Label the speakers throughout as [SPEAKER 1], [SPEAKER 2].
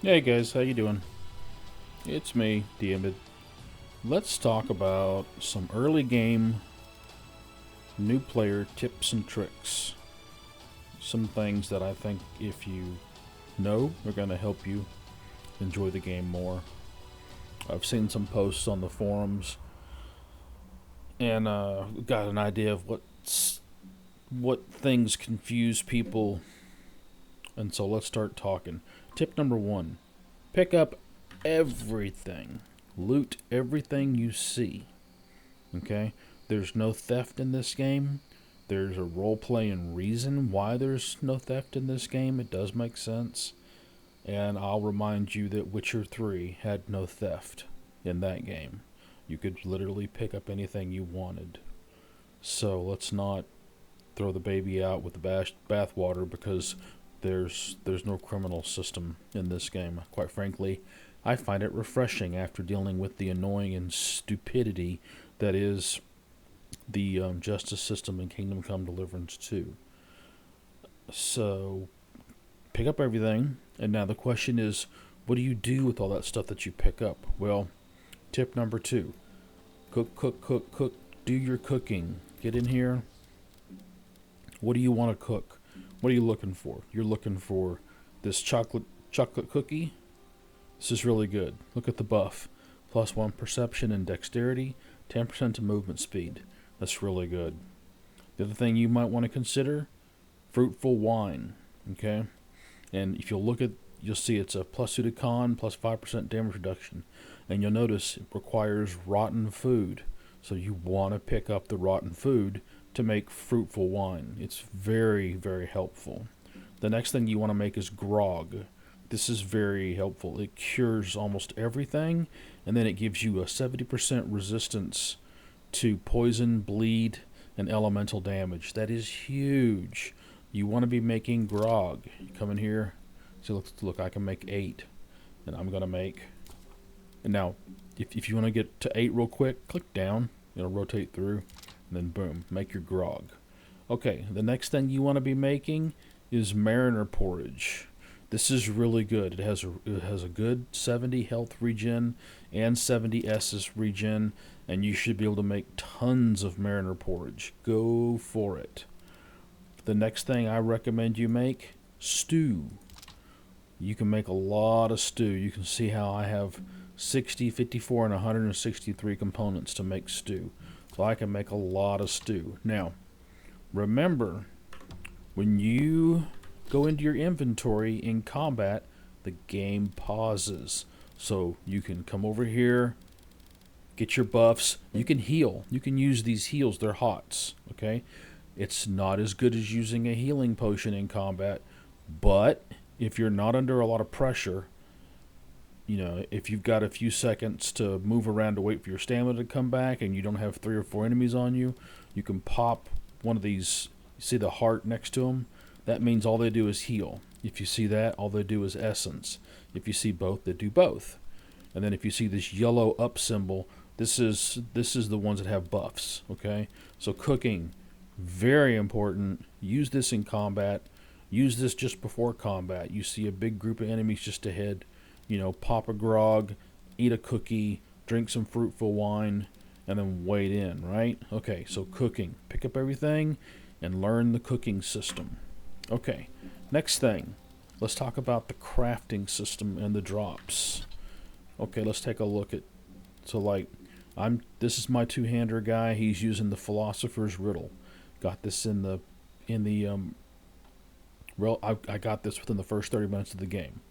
[SPEAKER 1] Hey guys, how you doing? It's me, Diamond. Let's talk about some early game new player tips and tricks. Some things that I think if you know are going to help you enjoy the game more. I've seen some posts on the forums and got an idea of what things confuse people. And so let's start talking. Tip number 1: pick up everything. Loot everything you see. Okay? There's no theft in this game. There's a role playing reason why there's no theft in this game. It does make sense. And I'll remind you that Witcher 3 had no theft in that game. You could literally pick up anything you wanted. So let's not throw the baby out with the bathwater because there's no criminal system in this game. Quite frankly, I find it refreshing after dealing with the annoying and stupidity that is the justice system in Kingdom Come Deliverance 2. So, pick up everything, and now the question is, what do you do with all that stuff that you pick up? Well, tip number 2: cook, cook, cook, cook. Do your cooking. Get in here. What do you want to cook? What are you looking for? You're looking for this chocolate cookie. This is really good. Look at the buff. +1 perception and dexterity, 10% to movement speed. That's really good. The other thing you might want to consider, fruitful wine. Okay? And if you'll see it's a +2 to con, +5% damage reduction. And you'll notice it requires rotten food. So you want to pick up the rotten food to make fruitful wine. It's very, very helpful. The next thing you want to make is grog. This is very helpful. It cures almost everything, and then it gives you a 70% resistance to poison, bleed, and elemental damage. That is huge. You want to be making grog. You come in here. So look, I can make 8, and I'm gonna make. And now, if you want to get to 8 real quick, click down. It'll rotate through, and then boom, make your grog. Okay, the next thing you want to be making is mariner porridge. This is really good. It has a good 70 health regen and 70 S's regen, and you should be able to make tons of mariner porridge. Go for it. The next thing I recommend you make, stew. You can make a lot of stew. You can see how I have 60, 54, and 163 components to make stew. So I can make a lot of stew. Now, remember, when you go into your inventory in combat, the game pauses. So you can come over here, get your buffs. You can heal. You can use these heals. They're hots. Okay? It's not as good as using a healing potion in combat, but if you're not under a lot of pressure, if you've got a few seconds to move around to wait for your stamina to come back and you don't have 3 or 4 enemies on you, you can pop one of these. You see the heart next to them? That means all they do is heal. If you see that, all they do is essence. If you see both, they do both. And then if you see this yellow up symbol, this is the ones that have buffs, okay? So cooking, very important. Use this in combat. Use this just before combat. You see a big group of enemies just ahead, pop a grog, eat a cookie, drink some fruitful wine, and then wait in, right? Okay, so cooking. Pick up everything and learn the cooking system. Okay, next thing. Let's talk about the crafting system and the drops. Okay, let's take a look at, this is my two-hander guy. He's using the Philosopher's Riddle. Got this I got this within the first 30 minutes of the game.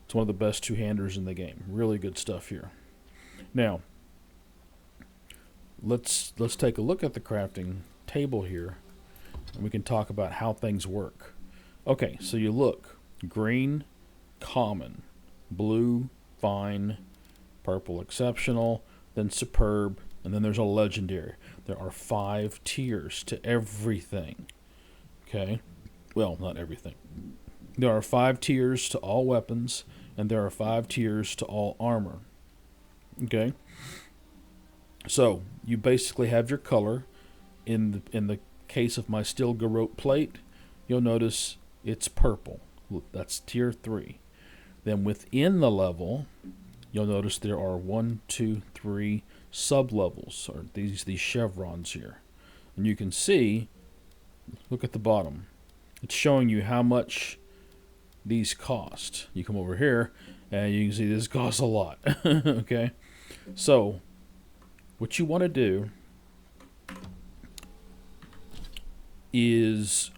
[SPEAKER 1] It's one of the best two-handers in the game. Really good stuff here. Now, let's take a look at the crafting table here, and we can talk about how things work. Okay, so you look. Green, common. Blue, fine. Purple, exceptional. Then superb. And then there's a legendary. There are 5 tiers to everything. Okay? Well, not everything. There are 5 tiers to all weapons, and there are 5 tiers to all armor. Okay? So, you basically have your color. In the case of my steel garrote plate, you'll notice it's purple. That's tier 3. Then within the level, you'll notice there are 1, 2, 3 sub-levels, or these chevrons here. And you can see, look at the bottom. It's showing you how much these cost. You come over here, and you can see this costs a lot. Okay? So, what you want to do is,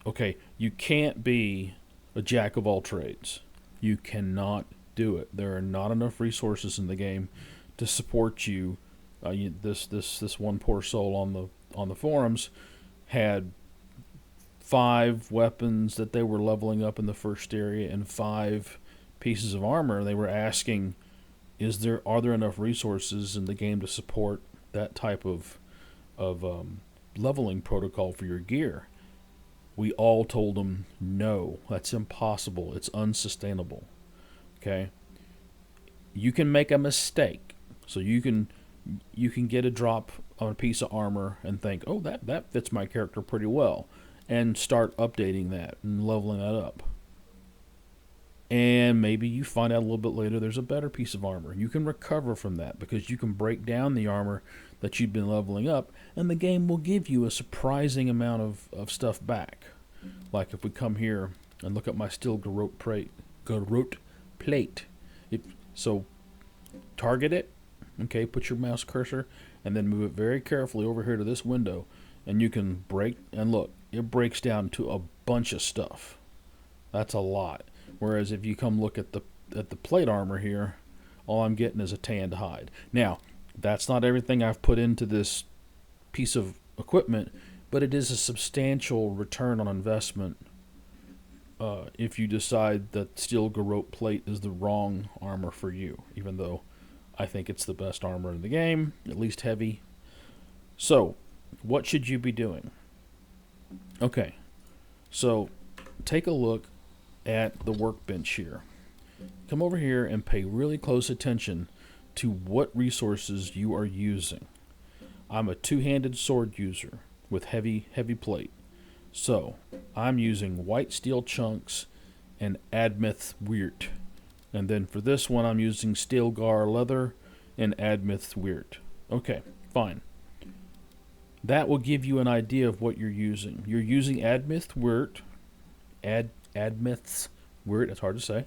[SPEAKER 1] okay, you can't be a jack of all trades. You cannot do it. There are not enough resources in the game to support you. This one poor soul on the forums had 5 weapons that they were leveling up in the first area and 5 pieces of armor. They were asking, are there enough resources in the game to support that type of leveling protocol for your gear? We all told them, no, that's impossible. It's unsustainable. Okay? You can make a mistake. So you can get a drop on a piece of armor and think, oh, that fits my character pretty well, and start updating that and leveling that up. And maybe you find out a little bit later there's a better piece of armor. You can recover from that because you can break down the armor that you've been leveling up, and the game will give you a surprising amount of stuff back. Like if we come here and look at my steel garrote plate. So target it, okay, put your mouse cursor, and then move it very carefully over here to this window, and you can break, and look, it breaks down to a bunch of stuff. That's a lot. Whereas if you come look at the plate armor here, all I'm getting is a tanned hide. Now, that's not everything I've put into this piece of equipment, but it is a substantial return on investment if you decide that steel garrote plate is the wrong armor for you, even though I think it's the best armor in the game, at least heavy. So, what should you be doing? Okay, so take a look at the workbench here. Come over here and pay really close attention to what resources you are using. I'm a two-handed sword user with heavy plate. So, I'm using white steel chunks and admith wheat. And then for this one, I'm using Stilgar leather and admith wheat. Okay, fine. That will give you an idea of what you're using. You're using admith wheat, admith's wheat, it's hard to say.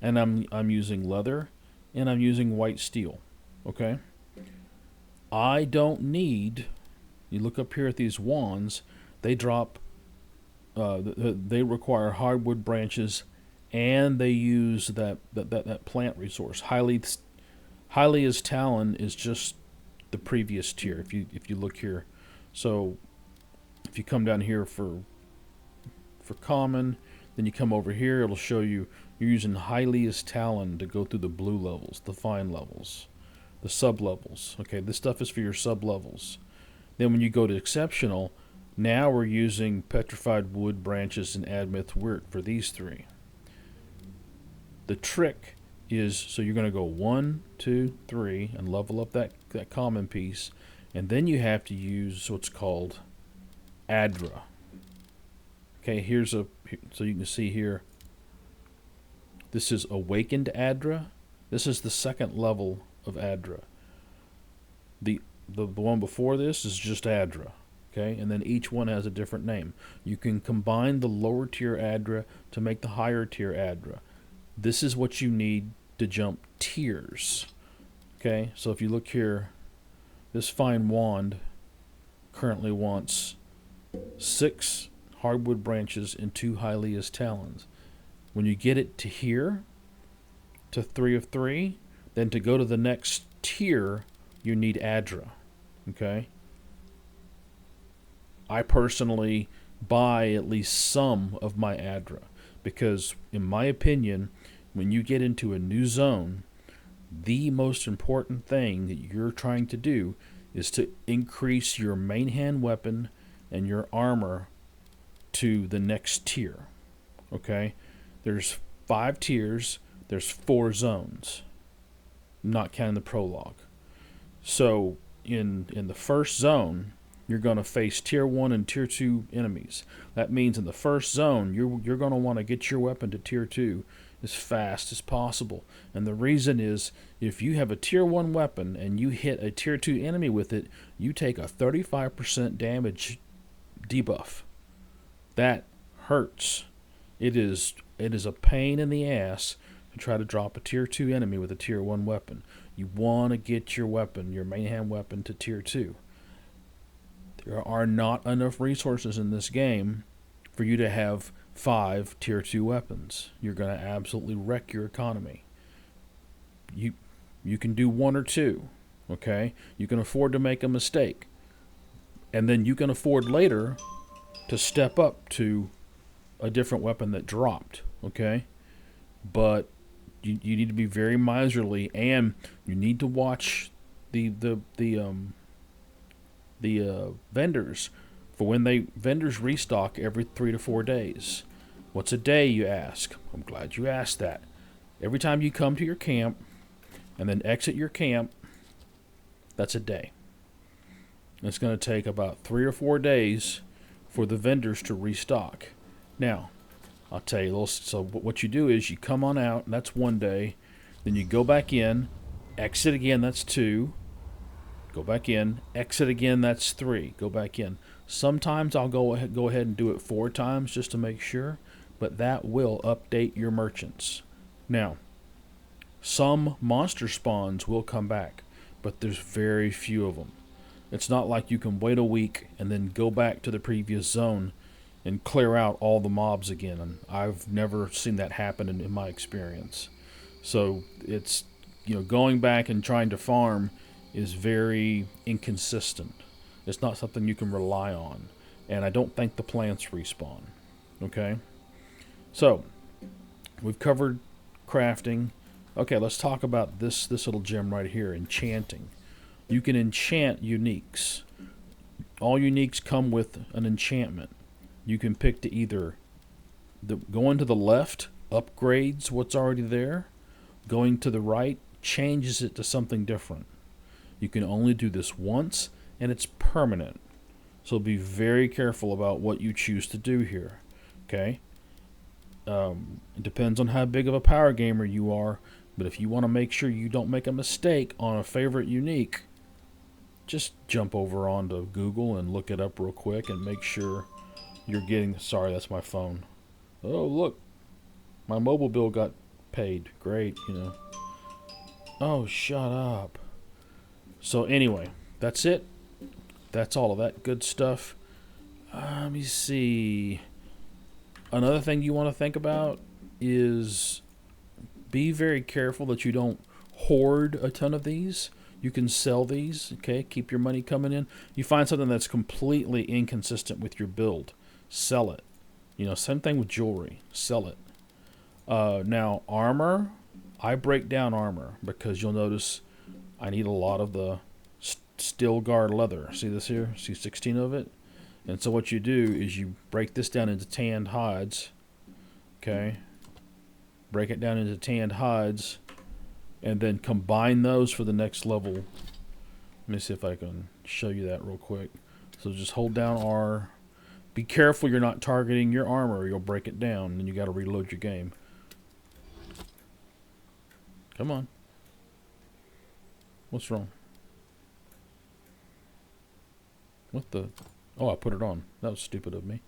[SPEAKER 1] And I'm using leather, and I'm using white steel. Okay? I don't need, you look up here at these wands, they drop, they require hardwood branches, and they use that plant resource. Hylia's Talon is just the previous tier. If you look here, so if you come down here for common, then you come over here, it'll show you you're using Hylia's Talon to go through the blue levels, the fine levels, the sub levels. Okay, this stuff is for your sub levels. Then when you go to exceptional, now we're using petrified wood branches and admith wheat for these 3. The trick is, so you're going to go 1, 2, 3 and level up that common piece, and then you have to use what's called Adra. Okay, so you can see here, this is Awakened Adra. This is the second level of Adra. The one before this is just Adra. Okay, and then each one has a different name. You can combine the lower tier Adra to make the higher tier Adra. This is what you need to jump tiers. Okay, so if you look here, this fine wand currently wants 6 hardwood branches and 2 Hylia's Talons. When you get it to here, to 3 of 3, then to go to the next tier, you need Adra. Okay? I personally buy at least some of my Adra because, in my opinion, when you get into a new zone, the most important thing that you're trying to do is to increase your main hand weapon and your armor to the next tier. Okay? There's 5 tiers, there's 4 zones, not counting the prologue. So in the first zone, you're going to face tier 1 and tier 2 enemies. That means in the first zone, you're going to want to get your weapon to tier 2 as fast as possible. And the reason is, if you have a tier 1 weapon and you hit a tier 2 enemy with it, you take a 35% damage debuff. That hurts. It is a pain in the ass to try to drop a tier 2 enemy with a tier 1 weapon. You want to get your weapon, your main hand weapon, to tier 2. There are not enough resources in this game for you to have 5 tier 2 weapons. You're going to absolutely wreck your economy. You can do 1 or 2, okay? You can afford to make a mistake. And then you can afford later to step up to a different weapon that dropped, okay? But you need to be very miserly, and you need to watch the vendors for when vendors restock every 3 to 4 days. What's a day, you ask? I'm glad you asked that. Every time you come to your camp and then exit your camp, that's a day. It's going to take about 3 or 4 days for the vendors to restock. Now, I'll tell you, so what you do is you come on out, and that's 1 day. Then you go back in, exit again, that's 2. Go back in, exit again, that's 3. Go back in. Sometimes I'll go ahead and do it 4 times just to make sure, but that will update your merchants. Now, some monster spawns will come back, but there's very few of them. It's not like you can wait a week and then go back to the previous zone and clear out all the mobs again. And I've never seen that happen in my experience. So it's, going back and trying to farm is very inconsistent. It's not something you can rely on. And I don't think the plants respawn. Okay? So, we've covered crafting. Okay, let's talk about this little gem right here, enchanting. You can enchant uniques. All uniques come with an enchantment. You can pick to either going to the left upgrades what's already there. Going to the right changes it to something different. You can only do this once, and it's permanent. So be very careful about what you choose to do here. Okay? It depends on how big of a power gamer you are, but if you want to make sure you don't make a mistake on a favorite unique, just jump over onto Google and look it up real quick and make sure you're getting... Sorry, that's my phone. Oh, look. My mobile bill got paid. Great, Oh, shut up. So anyway, that's it. That's all of that good stuff. Let me see. Another thing you want to think about is be very careful that you don't hoard a ton of these. You can sell these, okay? Keep your money coming in. You find something that's completely inconsistent with your build, sell it. Same thing with jewelry. Sell it. Now, armor, I break down armor because you'll notice I need a lot of the steel guard leather. See this here? See 16 of it? And so what you do is you break this down into tanned hides. Okay? Break it down into tanned hides. And then combine those for the next level. Let me see if I can show you that real quick. So just hold down R. Be careful you're not targeting your armor or you'll break it down and you got to reload your game. Come on. What's wrong? What the... Oh, I put it on. That was stupid of me.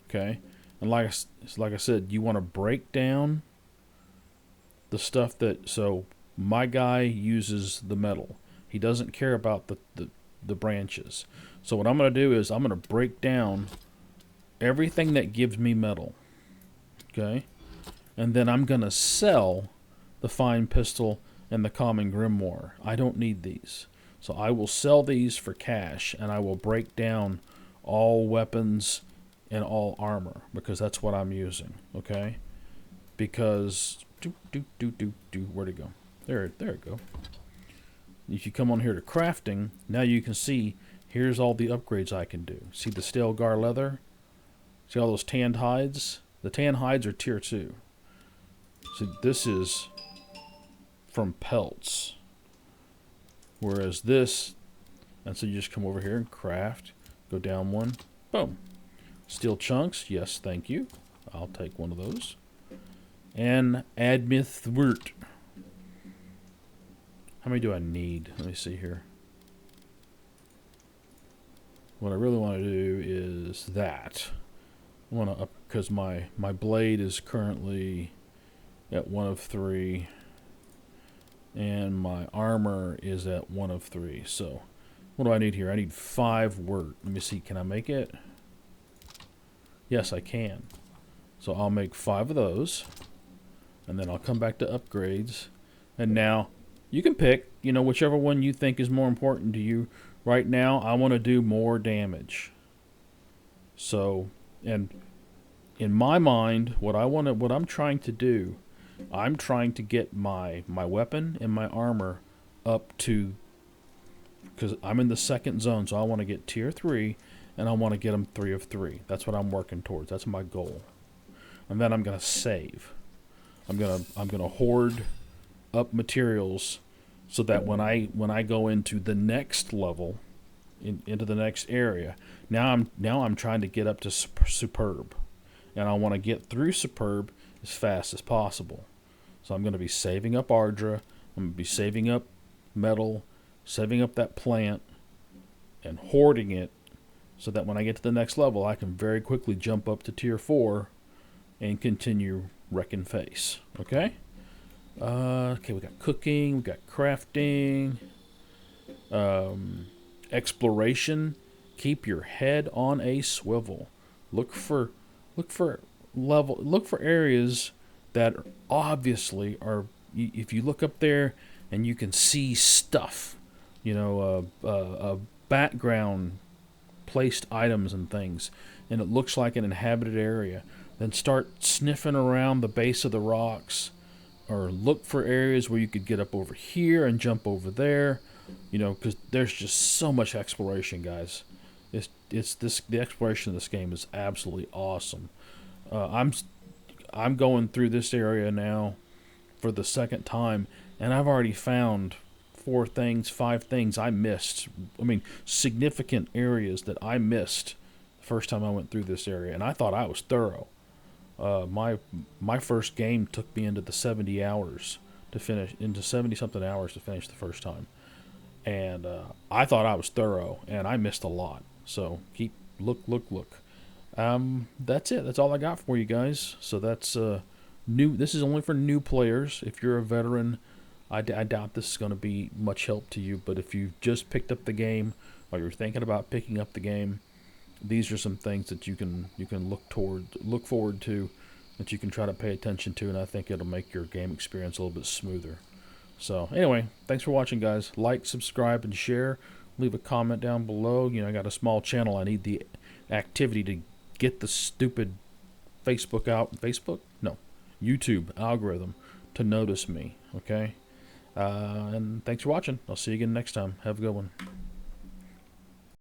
[SPEAKER 1] Okay. And like I said, you want to break down the stuff that... So, my guy uses the metal. He doesn't care about the branches. So what I'm going to do is I'm going to break down everything that gives me metal. Okay? And then I'm going to sell the fine pistol and the common grimoire. I don't need these. So I will sell these for cash, and I will break down all weapons and all armor, because that's what I'm using, okay? Because, where'd it go? There it go. If you come on here to crafting, now you can see, here's all the upgrades I can do. See the steel gar leather? See all those tanned hides? The tanned hides are tier 2. See, this is from pelts. Whereas this, And so you just come over here and craft, go down one, boom. Steel chunks, yes, thank you. I'll take one of those. And Admithwort. How many do I need? Let me see here. What I really want to do is that. I want to up, because my blade is currently at 1 of 3. And my armor is at 1 of 3. So, what do I need here? I need 5 wort. Let me see, can I make it? Yes, I can. So I'll make 5 of those. And then I'll come back to upgrades. And now, you can pick, you know, whichever one you think is more important to you. Right now, I want to do more damage. So, and in my mind, what I'm trying to do, I'm trying to get my weapon and my armor up to, because I'm in the second zone, so I want to get tier 3, and I want to get them 3 of 3. That's what I'm working towards. That's my goal. And then I'm gonna save. I'm gonna hoard up materials so that when I go into the next level, into the next area, now I'm trying to get up to superb, and I want to get through superb as fast as possible. So I'm going to be saving up Ardra. I'm going to be saving up metal, saving up that plant, and hoarding it so that when I get to the next level, I can very quickly jump up to tier 4 and continue wrecking face. Okay? Okay, we got cooking, we got crafting, exploration. Keep your head on a swivel. Look for areas that obviously are. If you look up there and you can see stuff, you know, background placed items and things, and it looks like an inhabited area, then start sniffing around the base of the rocks, or look for areas where you could get up over here and jump over there, you know, because there's just so much exploration, guys. The exploration of this game is absolutely awesome. I'm going through this area now for the second time, and I've already found 5 things I missed. I mean, significant areas that I missed the first time I went through this area, and I thought I was thorough. My first game took me into the 70 hours to finish, into 70 something hours to finish the first time, and I thought I was thorough, and I missed a lot. So look. That's it. That's all I got for you guys. So that's new. This is only for new players. If you're a veteran, I doubt this is going to be much help to you. But if you've just picked up the game, or you're thinking about picking up the game, these are some things that you can look forward to, that you can try to pay attention to, and I think it'll make your game experience a little bit smoother. So anyway, thanks for watching, guys. Like, subscribe, and share. Leave a comment down below. You know, I got a small channel. I need the activity to get the stupid YouTube algorithm to notice me. Okay? And thanks for watching. I'll see you again next time. Have a good one.